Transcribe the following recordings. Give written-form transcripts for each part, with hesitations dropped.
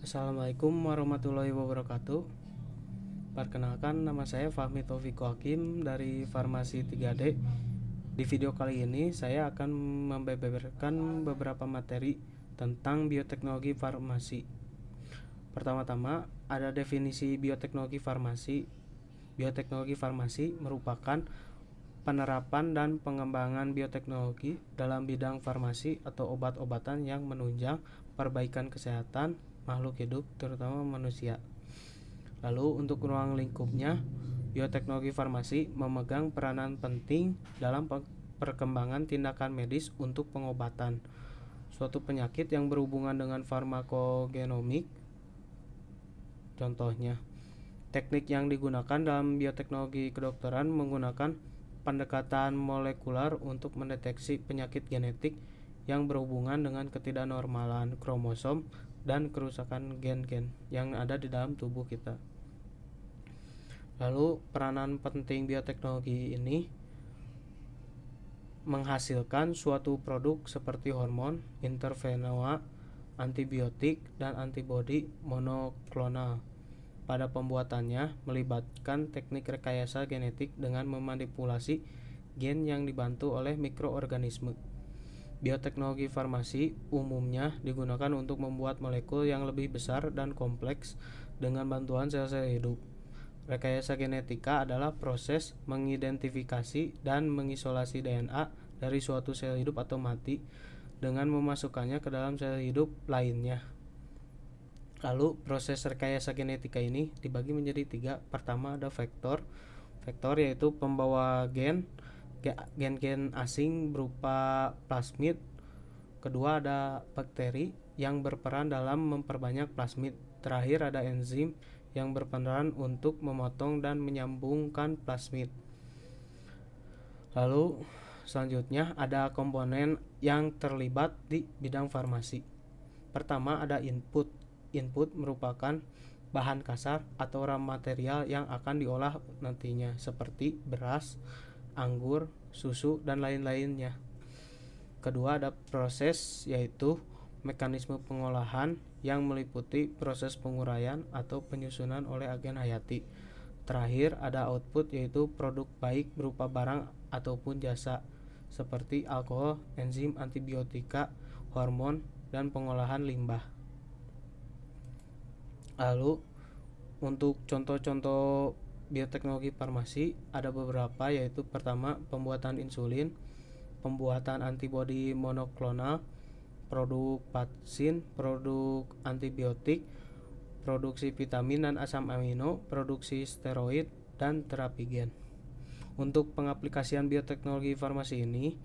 Assalamualaikum warahmatullahi wabarakatuh. Perkenalkan, nama saya Fahmi Taufiko Hakim dari Farmasi 3D. Di video kali ini saya akan membeberkan beberapa materi tentang bioteknologi farmasi. Pertama-tama ada definisi bioteknologi farmasi. Bioteknologi farmasi merupakan penerapan dan pengembangan bioteknologi dalam bidang farmasi atau obat-obatan yang menunjang perbaikan kesehatan makhluk hidup, terutama manusia. Lalu untuk ruang lingkupnya, bioteknologi farmasi memegang peranan penting dalam perkembangan tindakan medis untuk pengobatan suatu penyakit yang berhubungan dengan farmakogenomik. Contohnya, teknik yang digunakan dalam bioteknologi kedokteran menggunakan pendekatan molekular untuk mendeteksi penyakit genetik yang berhubungan dengan ketidaknormalan kromosom dan kerusakan gen-gen yang ada di dalam tubuh kita. Lalu peranan penting bioteknologi ini menghasilkan suatu produk seperti hormon, interferona, antibiotik, dan antibodi monoklonal. Pada pembuatannya melibatkan teknik rekayasa genetik dengan memanipulasi gen yang dibantu oleh mikroorganisme. Bioteknologi farmasi umumnya digunakan untuk membuat molekul yang lebih besar dan kompleks dengan bantuan sel-sel hidup. Rekayasa genetika adalah proses mengidentifikasi dan mengisolasi DNA dari suatu sel hidup atau mati dengan memasukkannya ke dalam sel hidup lainnya. Lalu proses rekayasa genetika ini dibagi menjadi 3. Pertama ada vektor. Vektor yaitu pembawa gen asing berupa plasmid. Kedua ada bakteri yang berperan dalam memperbanyak plasmid. Terakhir ada enzim yang berperan untuk memotong dan menyambungkan plasmid. Lalu selanjutnya ada komponen yang terlibat di bidang farmasi. Pertama ada input. Input merupakan bahan kasar atau raw material yang akan diolah nantinya seperti beras, anggur, susu, dan lain-lainnya. Kedua ada proses, yaitu mekanisme pengolahan yang meliputi proses penguraian atau penyusunan oleh agen hayati. Terakhir ada output, yaitu produk baik berupa barang ataupun jasa seperti alkohol, enzim, antibiotika, hormon, dan pengolahan limbah. Lalu untuk contoh-contoh bioteknologi farmasi ada beberapa, yaitu pertama pembuatan insulin, pembuatan antibodi monoklonal, produk vaksin, produk antibiotik, produksi vitamin dan asam amino, produksi steroid, dan terapi gen. Untuk pengaplikasian bioteknologi farmasi ini,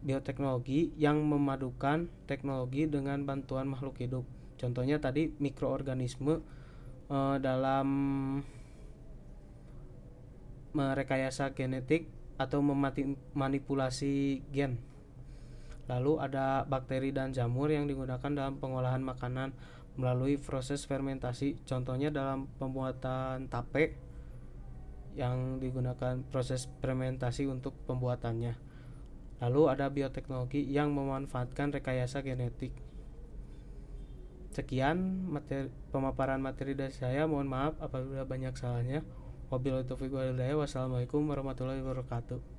bioteknologi yang memadukan teknologi dengan bantuan makhluk hidup. Contohnya tadi mikroorganisme dalam merekayasa genetik atau memanipulasi gen. Lalu ada bakteri dan jamur yang digunakan dalam pengolahan makanan melalui proses fermentasi. Contohnya dalam pembuatan tape yang digunakan proses fermentasi untuk pembuatannya. Lalu ada bioteknologi yang memanfaatkan rekayasa genetik. Sekian pemaparan materi dari saya. Mohon maaf apabila banyak salahnya. Wabillahi taufiq wal hidayah. Wassalamualaikum warahmatullahi wabarakatuh.